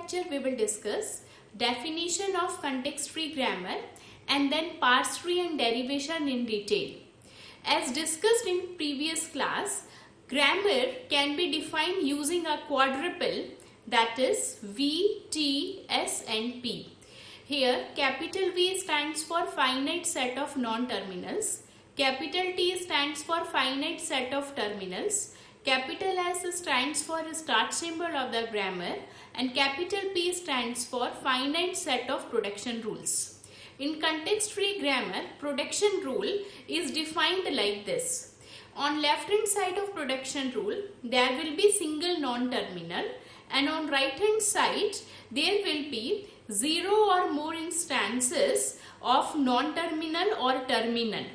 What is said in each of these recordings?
lecture we will discuss definition of context-free grammar and then parse tree and derivation in detail. As discussed in previous class, grammar can be defined using a quadruple, that is V, T, S and P. Here capital V stands for finite set of non-terminals, capital T stands for finite set of terminals, capital S stands for start symbol of the grammar, and capital P stands for finite set of production rules. In context-free grammar, production rule is defined like this. On left hand side of production rule, there will be single non-terminal, and on right hand side there will be 0 or more instances of non-terminal or terminal.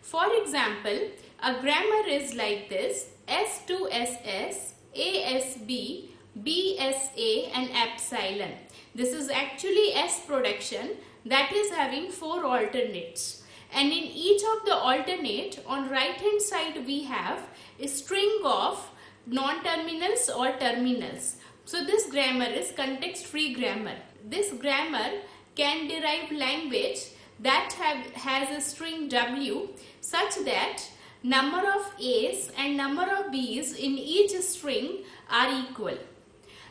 For example, a grammar is like this: S to SS, ASB, BSA and epsilon. This is actually S production that is having 4 alternates. And in each of the alternate, on right hand side we have a string of non-terminals or terminals. So this grammar is context-free grammar. This grammar can derive language that has a string W such that number of A's and number of B's in each string are equal.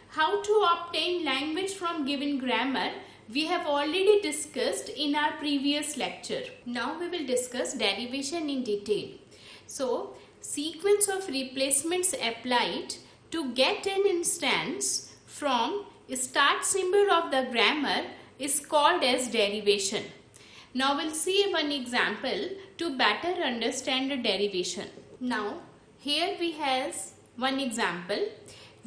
How to obtain language from given grammar we have already discussed in our previous lecture. Now we will discuss derivation in detail. So, sequence of replacements applied to get an instance from start symbol of the grammar is called as derivation. Now we'll see one example to better understand the derivation. Now here we have one example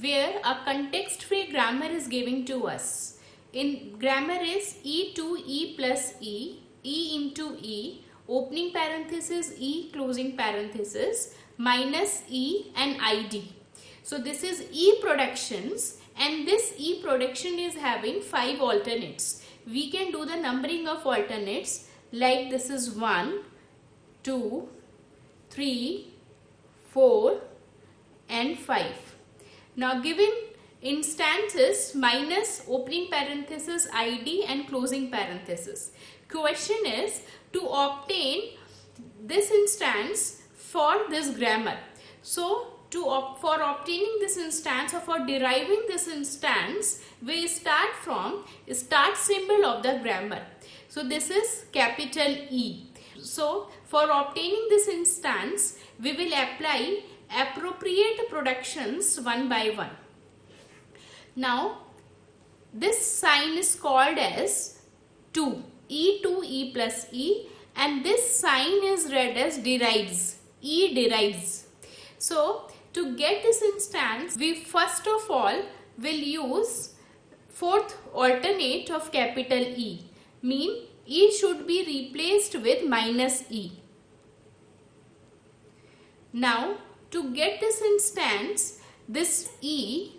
where a context-free grammar is given to us. In grammar is E to E plus E, E into E, opening parenthesis E, closing parenthesis, minus E and ID. So this is E productions, and this E production is having 5 alternates. We can do the numbering of alternates like this is 1, 2, 3, 4 and 5. Now given instances minus opening parenthesis ID and closing parenthesis. Question is to obtain this instance for this grammar. So for obtaining this instance or for deriving this instance, we start from start symbol of the grammar. So this is capital E. So for obtaining this instance, we will apply appropriate productions one by one. Now this sign is called as to, E to E plus E, and this sign is read as derives, E derives. So to get this instance, we first of all will use 4th alternate of capital E, mean E should be replaced with minus E. Now to get this instance, this E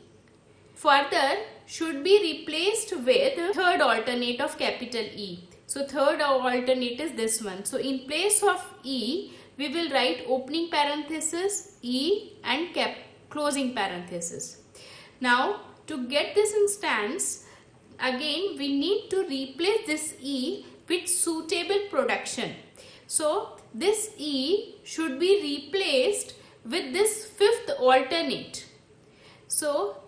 further should be replaced with 3rd alternate of capital E. So 3rd alternate is this one. So in place of E, we will write opening parenthesis E and closing parenthesis. Now to get this instance, again we need to replace this E with suitable production. So this E should be replaced with this 5th alternate. So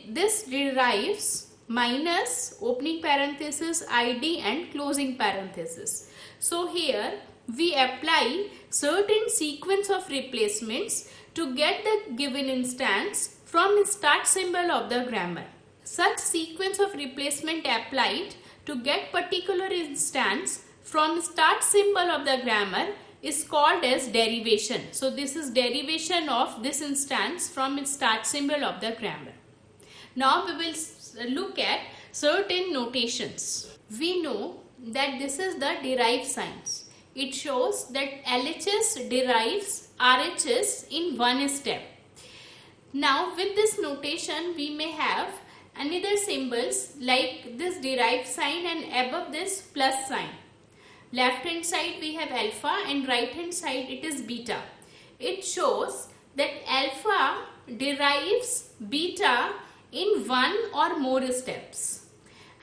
this derives minus opening parenthesis ID and closing parenthesis. So here we apply certain sequence of replacements to get the given instance from start symbol of the grammar. Such sequence of replacement applied to get particular instance from start symbol of the grammar is called as derivation. So this is derivation of this instance from its start symbol of the grammar. Now we will look at certain notations. We know that this is the derive signs. It shows that LHS derives RHS in one step. Now with this notation we may have another symbols like this derive sign and above this plus sign. Left hand side we have alpha and right hand side it is beta. It shows that alpha derives beta in one or more steps.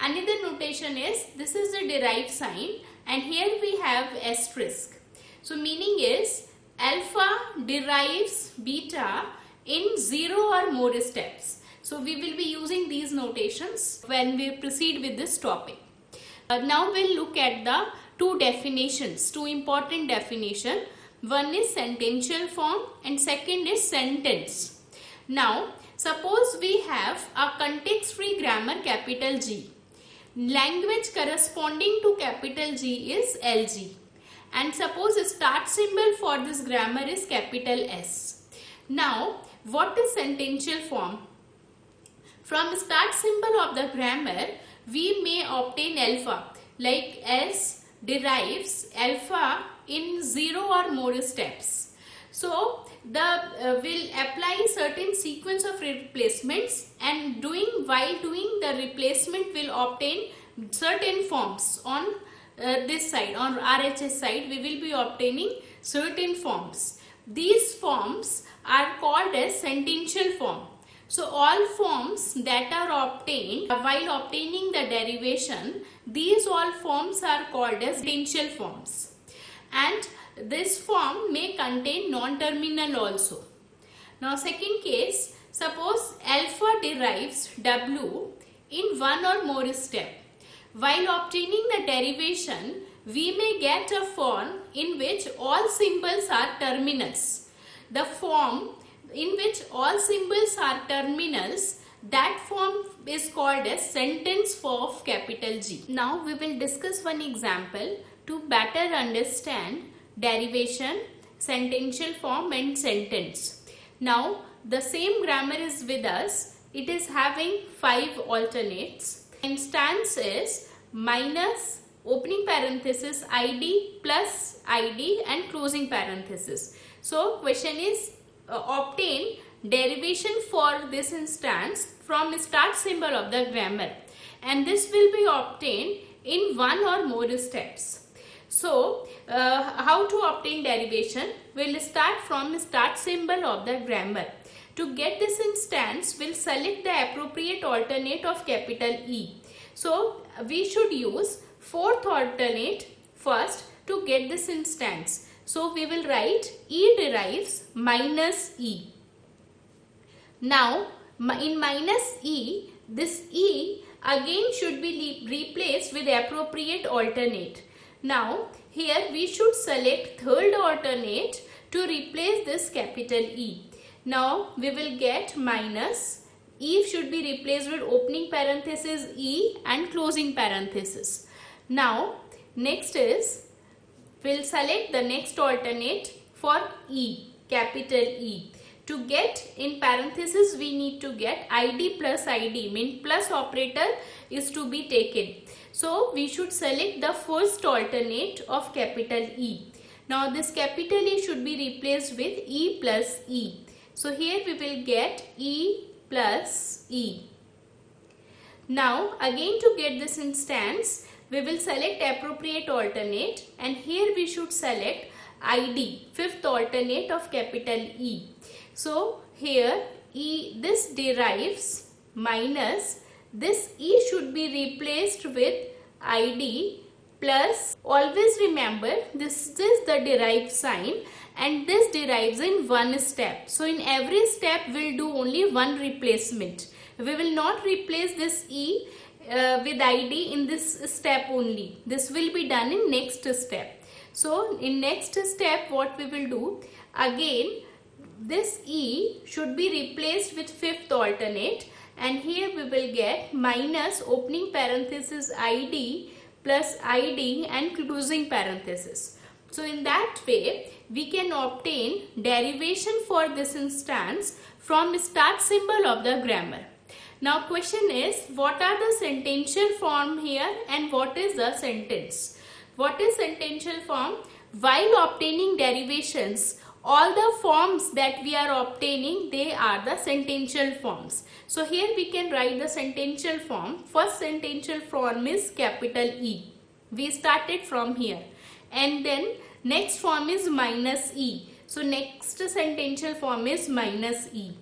Another notation is, this is the derived sign and here we have asterisk. So meaning is alpha derives beta in 0 or more steps. So we will be using these notations when we proceed with this topic. Now we'll look at the two definitions, two important definitions. One is sentential form and second is sentence. Now suppose we have a context-free grammar capital G. Language corresponding to capital G is LG. And suppose a start symbol for this grammar is capital S. Now what is sentential form? From start symbol of the grammar we may obtain alpha, like S derives alpha in 0 or more steps. So the will apply certain sequence of replacements, and while doing the replacement will obtain certain forms. On this side, on RHS side, we will be obtaining certain forms. These forms are called as sentential form. So all forms that are obtained while obtaining the derivation, these all forms are called as sentential forms. And this form may contain non-terminal also. Now second case, suppose alpha derives W in one or more step. While obtaining the derivation, we may get a form in which all symbols are terminals. The form in which all symbols are terminals, that form is called as sentence of capital G. Now we will discuss one example to better understand derivation, sentential form and sentence. Now the same grammar is with us. It is having 5 alternates. Instance is minus opening parenthesis id plus id and closing parenthesis. So question is obtain derivation for this instance from start symbol of the grammar, and this will be obtained in one or more steps. So how to obtain derivation? We'll start from start symbol of the grammar. To get this instance, we'll select the appropriate alternate of capital E. So we should use fourth alternate first to get this instance. So we will write E derives minus E. Now in minus E, this E again should be replaced with appropriate alternate. Now here we should select third alternate to replace this capital E. Now we will get minus E should be replaced with opening parenthesis E and closing parenthesis. Now next is we'll select the next alternate for E, capital E. To get in parenthesis we need to get id plus id, mean plus operator is to be taken. So we should select the first alternate of capital E. Now this capital E should be replaced with E plus E. So here we will get E plus E. Now again to get this instance, we will select appropriate alternate, and here we should select id, fifth alternate of capital E. So here E, this derives minus, this E should be replaced with id plus, always remember this is the derived sign and this derives in one step. So in every step we'll do only one replacement. We will not replace this E with id in this step only. This will be done in next step. So in next step what we will do, again this E should be replaced with fifth alternate, and here we will get minus opening parenthesis id plus id and closing parenthesis. So in that way we can obtain derivation for this instance from start symbol of the grammar. Now question is, what are the sentential form here and what is the sentence? What is sentential form? While obtaining derivations, all the forms that we are obtaining, they are the sentential forms. So here we can write the sentential form. First sentential form is capital E. We started from here. And then next form is minus E. So next sentential form is minus E.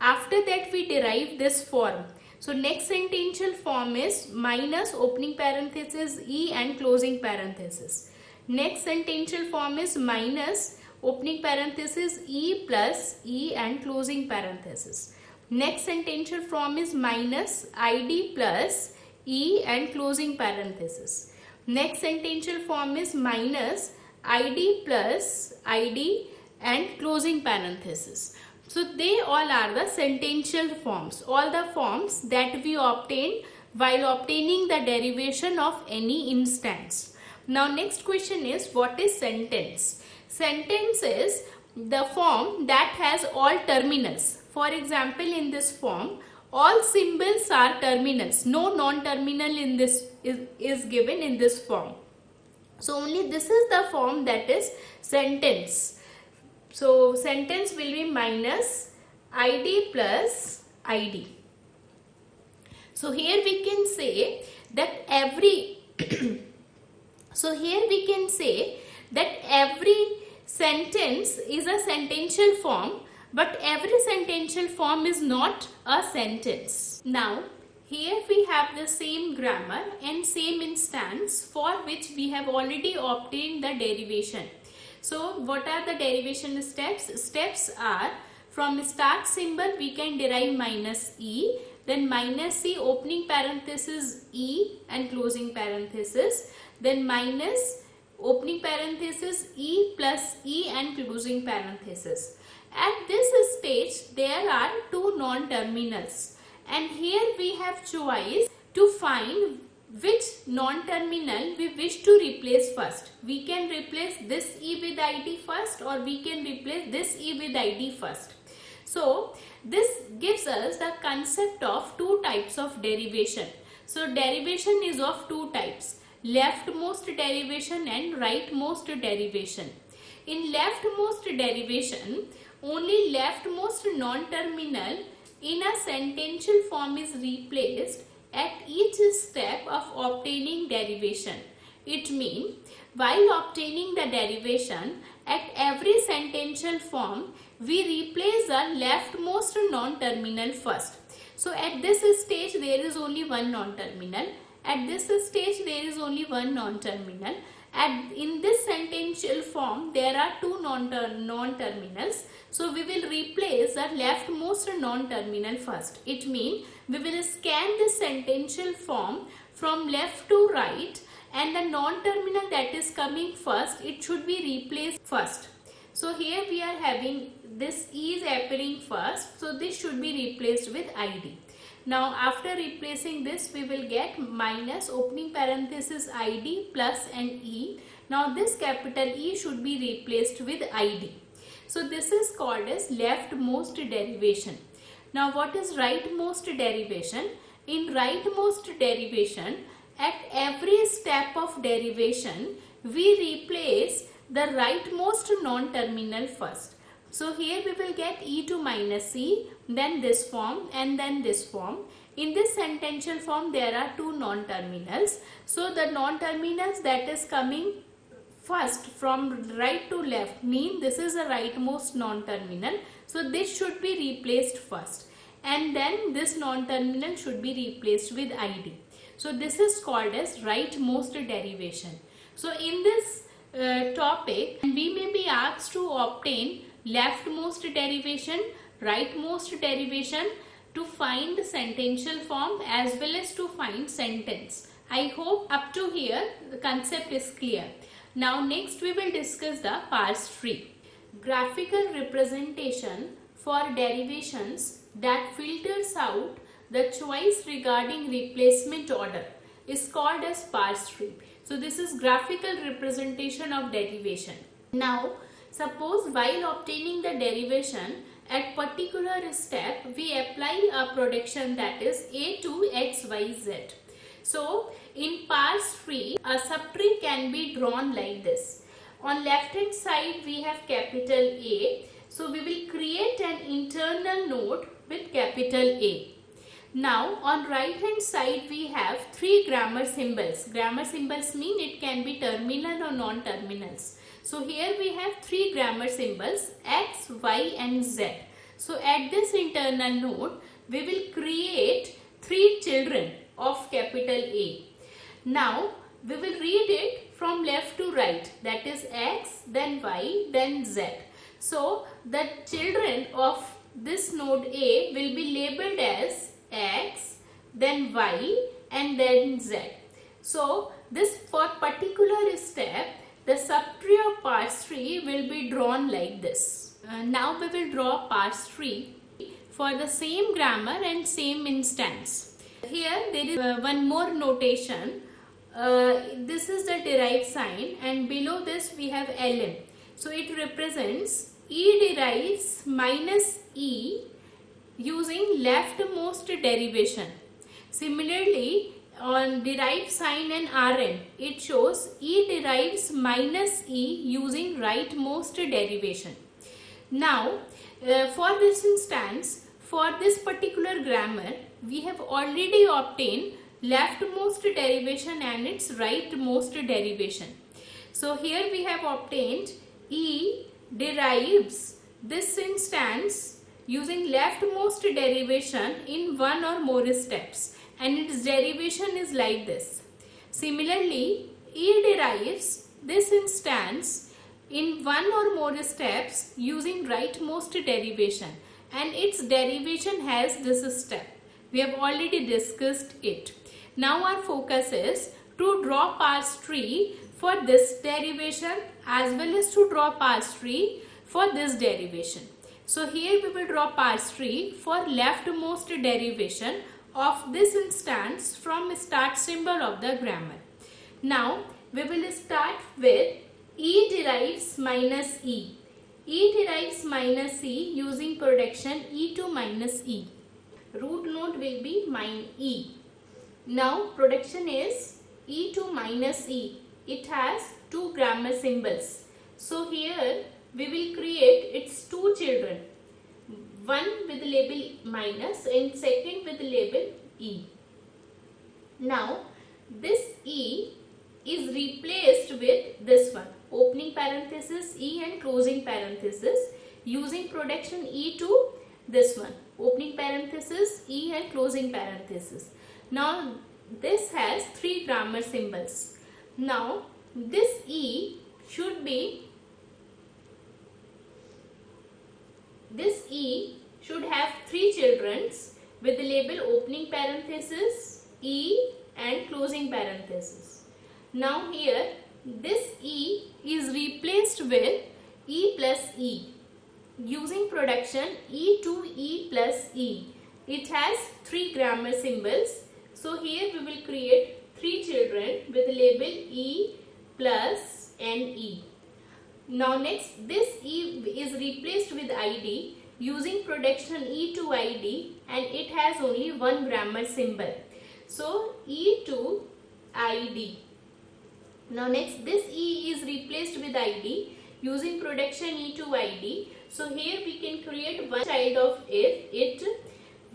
After that we derive this form. So next sentential form is minus opening parenthesis E and closing parenthesis. Next sentential form is minus opening parenthesis E plus E and closing parenthesis. Next sentential form is minus ID plus E and closing parenthesis. Next sentential form is minus ID plus ID and closing parenthesis. So they all are the sentential forms, all the forms that we obtain while obtaining the derivation of any instance. Now next question is, what is sentence? Sentence is the form that has all terminals. For example, in this form, all symbols are terminals. No non-terminal in this is given in this form. So only this is the form that is sentence. So sentence will be minus ID plus ID. So here we can say that every sentence is a sentential form, but every sentential form is not a sentence. Now here we have the same grammar and same instance for which we have already obtained the derivation. So what are the derivation steps? Steps are, from start symbol we can derive minus E, then minus E opening parenthesis E and closing parenthesis, then minus opening parenthesis E plus E and closing parenthesis. At this stage there are two non-terminals, and here we have choice to find which non-terminal we wish to replace first. We can replace this E with ID first, or we can replace this E with ID first. So this gives us the concept of two types of derivation. So derivation is of two types, leftmost derivation and rightmost derivation. In leftmost derivation, only leftmost non-terminal in a sentential form is replaced at each step of obtaining derivation. It means while obtaining the derivation, at every sentential form we replace the leftmost non-terminal first. So at this stage there is only one non-terminal, at this stage there is only one non-terminal, and in this sentential form there are two non-terminals. So we will replace the leftmost non-terminal first. It means we will scan this sentential form from left to right, and the non-terminal that is coming first, it should be replaced first. So here we are having this E is appearing first, so this should be replaced with ID. Now after replacing this we will get minus opening parenthesis ID plus and E. Now this capital E should be replaced with ID. So this is called as leftmost derivation. Now what is rightmost derivation? In rightmost derivation, at every step of derivation we replace the rightmost non-terminal first. So here we will get E to minus E, then this form and then this form. In this sentential form there are two non-terminals. So the non-terminals that is coming first from right to left mean this is a rightmost non-terminal. So this should be replaced first, and then this non-terminal should be replaced with ID. So this is called as rightmost derivation. So in this topic we may be asked to obtain leftmost derivation, rightmost derivation, to find the sentential form as well as to find sentence. I hope up to here the concept is clear. Now next we will discuss the parse tree. Graphical representation for derivations that filters out the choice regarding replacement order is called as parse tree. So this is graphical representation of derivation. Now suppose while obtaining the derivation at particular step we apply a production, that is A to XYZ. So in parse tree a subtree can be drawn like this. On left hand side we have capital A. So we will create an internal node with capital A. Now on right hand side we have three grammar symbols. Grammar symbols mean it can be terminal or non-terminals. So here we have three grammar symbols X, Y and Z. So at this internal node, we will create 3 children of capital A. Now we will read it from left to right, that is X, then Y, then Z. So the children of this node A will be labeled as X, then Y, and then Z. So this for particular step, the subtree of parse tree will be drawn like this. Now we will draw parse tree for the same grammar and same instance. Here there is one more notation. This is the derived sign, and below this we have ln. So it represents E derives minus E using leftmost derivation. Similarly, on derived sign and Rn, it shows E derives minus E using rightmost derivation. Now, for this instance, for this particular grammar, we have already obtained leftmost derivation and its rightmost derivation. So here we have obtained E derives this instance using leftmost derivation in one or more steps, and its derivation is like this. Similarly, E derives this instance in one or more steps using rightmost derivation, and its derivation has this step. We have already discussed it. Now our focus is to draw parse tree for this derivation as well as to draw parse tree for this derivation. So here we will draw parse tree for leftmost derivation of this instance from start symbol of the grammar. Now we will start with E derives minus E. E derives minus E using production E2 minus E. Root node will be min E. Now production is E2 minus E. It has 2 grammar symbols. So here we will create its 2 children. One with label minus and second with label E. Now this E is replaced with this one, opening parenthesis E and closing parenthesis, using production E to this one, opening parenthesis E and closing parenthesis. Now this has 3 grammar symbols. Now this E should have 3 children with the label opening parenthesis E and closing parenthesis. Now here this E is replaced with E plus E using production E to E plus E. It has 3 grammar symbols. So here we will create 3 children with the label E plus and E. Now next, this E is replaced with ID using production E to ID, and it has only 1 grammar symbol. So E to ID. Now next, this E is replaced with ID using production E to ID. So here we can create one child of it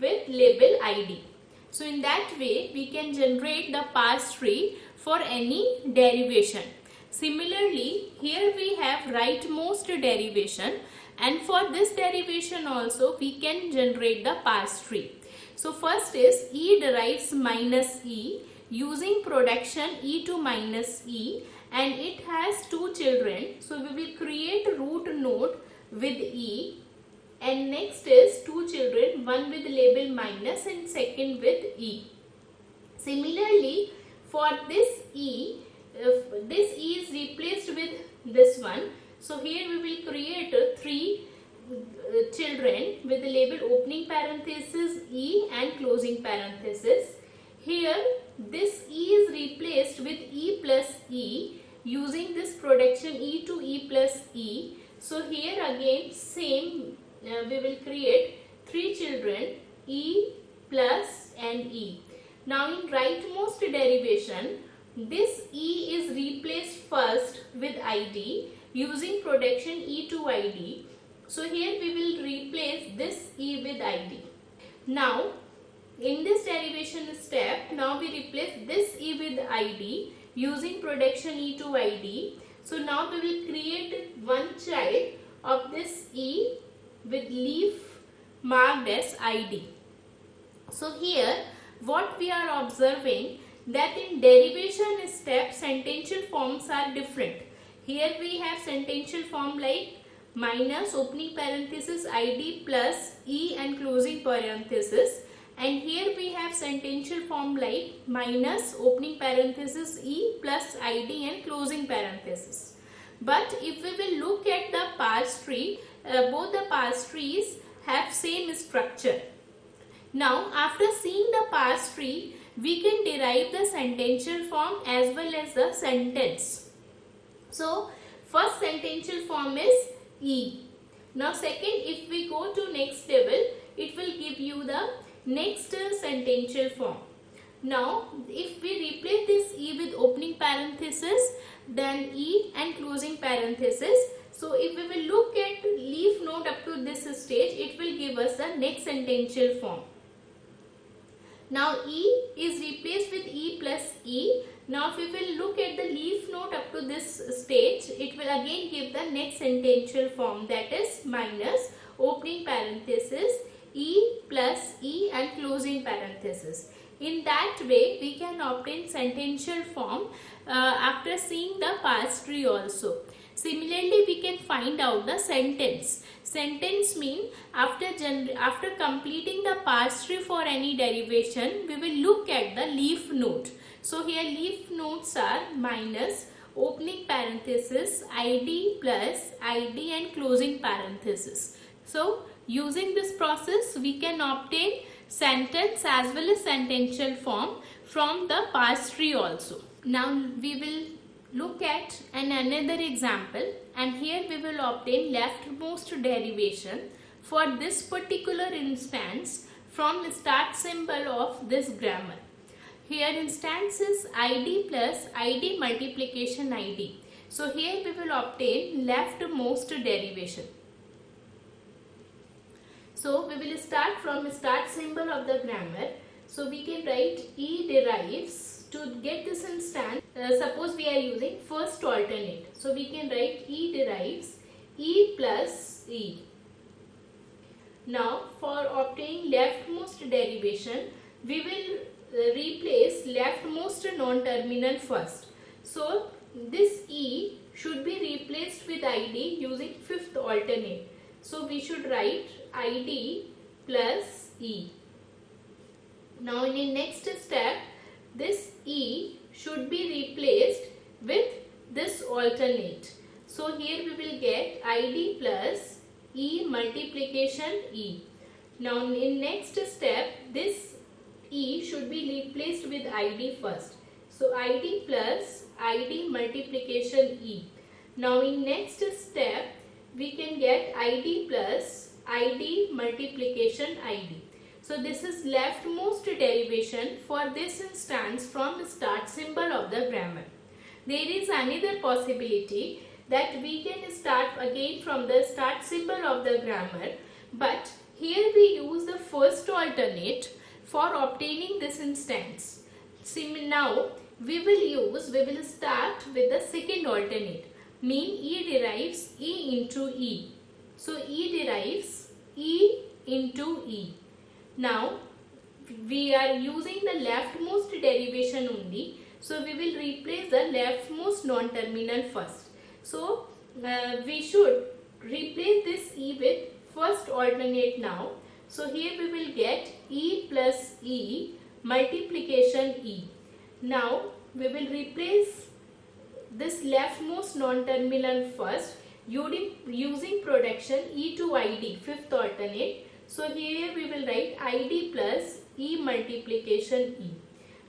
with label ID. So in that way we can generate the parse tree for any derivation. Similarly, here we have rightmost derivation, and for this derivation also we can generate the parse tree. So first is E derives minus E using production E2 minus E, and it has 2 children. So we will create a root node with E, and next is 2 children, one with label minus and second with E. Similarly, for this E is replaced with this one. So here we will create 3 children with the label opening parenthesis E and closing parenthesis. Here this E is replaced with E plus E using this production E to E plus E. So here again same, we will create 3 children E plus and E. Now in rightmost derivation, this E is replaced first with ID using production E to ID. So here we will replace this E with ID. Now in this derivation step, now we replace this E with ID using production E to ID. So now we will create one child of this E with leaf marked as ID. So here what we are observing, that in derivation step sentential forms are different. Here we have sentential form like minus opening parenthesis ID plus E and closing parenthesis, and here we have sentential form like minus opening parenthesis E plus ID and closing parenthesis. But if we will look at the parse tree, both the parse trees have same structure. Now after seeing the parse tree, we can derive the sentential form as well as the sentence. So first sentential form is E. Now second, if we go to next table, it will give you the next sentential form. Now if we replace this E with opening parenthesis, then E and closing parenthesis. So if we will look at leaf node up to this stage, it will give us the next sentential form. Now E is replaced with E plus E. Now if we will look at the leaf node up to this stage, it will again give the next sentential form, that is minus opening parenthesis E plus E and closing parenthesis. In that way we can obtain sentential form after seeing the parse tree also. Similarly, we can find out the sentence. Sentence means after completing the parse tree for any derivation, we will look at the leaf node. So here leaf nodes are minus opening parenthesis ID plus ID and closing parenthesis. So using this process, we can obtain sentence as well as sentential form from the parse tree also. Now we will look at another example, and here we will obtain leftmost derivation for this particular instance from start symbol of this grammar. Here instance is ID plus ID multiplication ID. So here we will obtain leftmost derivation. So we will start from start symbol of the grammar. So we can write E derives. To get this instance, suppose we are using first alternate. So we can write E derives E plus E. Now for obtaining leftmost derivation, we will replace leftmost non-terminal first. So this E should be replaced with ID using fifth alternate. So we should write ID plus E. Now in the next step, this E should be replaced with this alternate. So here we will get ID plus E multiplication E. Now in next step, this E should be replaced with ID first. So ID plus ID multiplication E. Now in next step, we can get ID plus ID multiplication ID. So this is leftmost derivation for this instance from the start symbol of the grammar. There is another possibility that we can start again from the start symbol of the grammar, but here we use the first alternate for obtaining this instance. Now we will start with the second alternate, mean E derives E into E. So E derives E into E. Now we are using the leftmost derivation only, so we will replace the leftmost non-terminal first. So we should replace this E with first alternate now. So here we will get E plus E multiplication E. Now we will replace this leftmost non-terminal first using production E to ID, fifth alternate. So here we will write ID plus E multiplication E.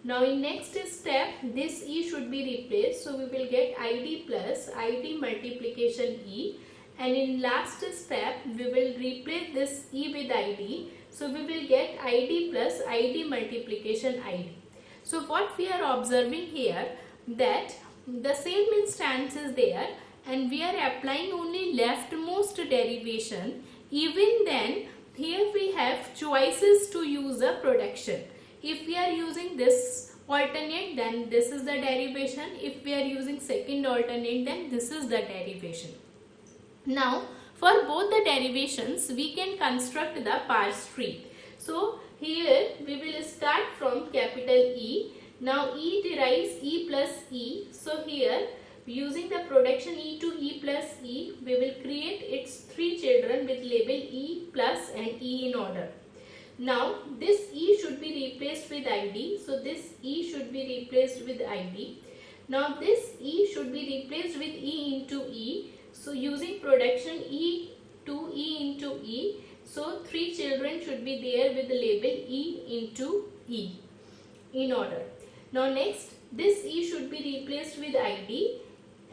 Now in next step, this E should be replaced. So we will get ID plus ID multiplication E. And in last step, we will replace this E with ID. So we will get ID plus ID multiplication ID. So what we are observing here, that the same instance is there and we are applying only leftmost derivation. Even then, here we have choices to use the production. If we are using this alternate, then this is the derivation. If we are using second alternate, then this is the derivation. Now For both the derivations, we can construct the parse tree. So here we will start from capital E. Now E derives E plus E. So here using the production E to E plus E, we will create its three children with label E plus and E in order. Now this E should be replaced with ID. So this E should be replaced with ID. Now this E should be replaced with E into E. So using production E to E into E. So three children should be there with the label E into E in order. Now next this E should be replaced with ID,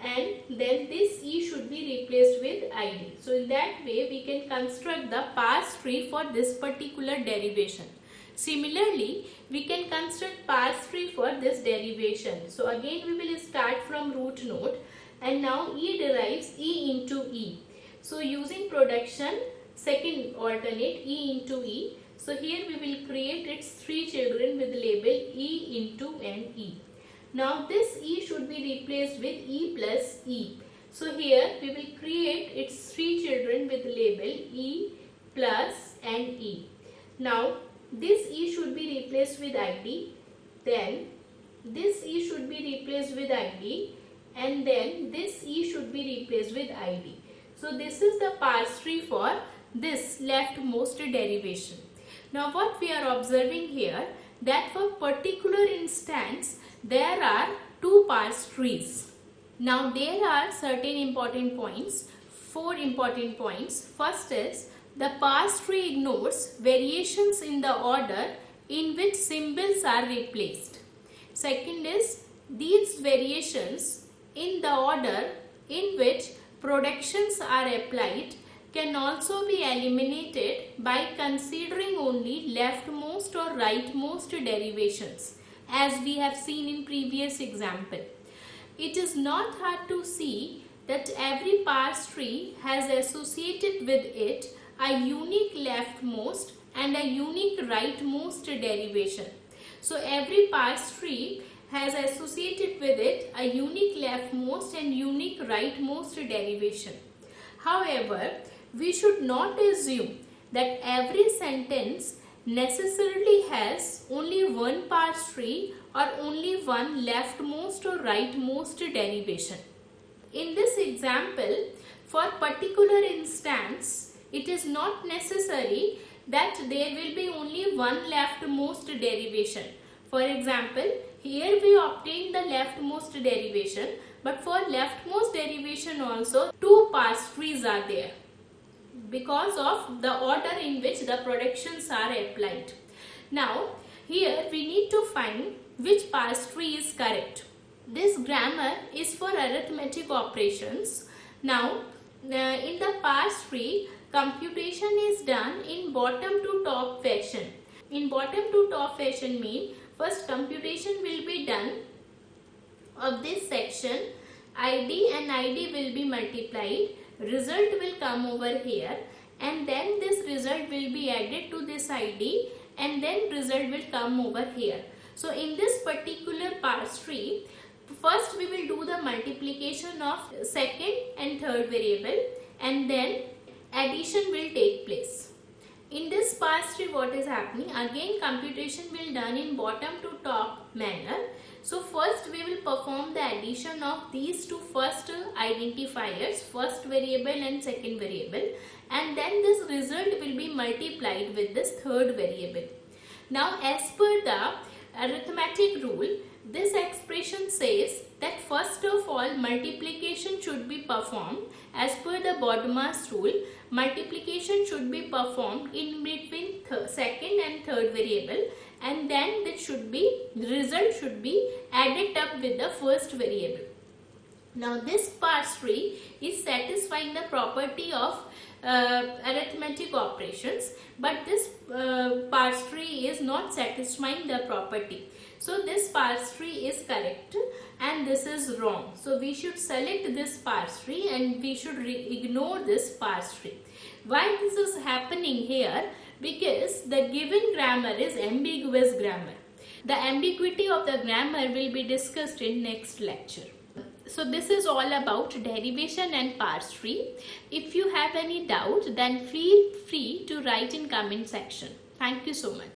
and then this E should be replaced with ID. So in that way we can construct the parse tree for this particular derivation. Similarly, we can construct parse tree for this derivation. So again we will start from root node, and now E derives E into E. So using production second alternate E into E. So here we will create its three children with label E into and E. Now this E should be replaced with E plus E. So here we will create its three children with label E plus and E. Now this E should be replaced with ID, then this E should be replaced with ID, and then this E should be replaced with ID. So this is the parse tree for this leftmost derivation. Now what we are observing here, that for particular instance there are two parse trees. Now there are certain important points, 4 important points. First is the parse tree ignores variations in the order in which symbols are replaced. Second is these variations in the order in which productions are applied can also be eliminated by considering only leftmost or rightmost derivations, as we have seen in previous example. It is not hard to see that every parse tree has associated with it a unique leftmost and a unique rightmost derivation. So every parse tree has associated with it a unique leftmost and unique rightmost derivation. However, we should not assume that every sentence necessarily has only one parse tree or only one leftmost or rightmost derivation. In this example, for particular instance, it is not necessary that there will be only one leftmost derivation. For example, here we obtained the leftmost derivation, but for leftmost derivation also two parse trees are there, because of the order in which the productions are applied. Now here we need to find which parse tree is correct. This grammar is for arithmetic operations. Now in the parse tree, computation is done in bottom to top fashion. In bottom to top fashion mean first computation will be done of this section, ID and ID will be multiplied, result will come over here, and then this result will be added to this ID, and then result will come over here. So in this particular parse tree, first we will do the multiplication of second and third variable, and then addition will take place. In this parse tree, what is happening? Again computation will done in bottom to top manner. So first we will perform the addition of these two first identifiers, first variable and second variable, and then this result will be multiplied with this third variable. Now as per the arithmetic rule, this expression says that first of all multiplication should be performed. As per the BODMAS rule, multiplication should be performed in between second and third variable, and then the result should be added up with the first variable. Now this parse tree is satisfying the property of arithmetic operations, but this parse tree is not satisfying the property. So this parse tree is correct and this is wrong. So we should select this parse tree and we should ignore this parse tree. Why this is happening here? Because the given grammar is ambiguous grammar. The ambiguity of the grammar will be discussed in next lecture. So this is all about derivation and parse tree. If you have any doubt, then feel free to write in comment section. Thank you so much.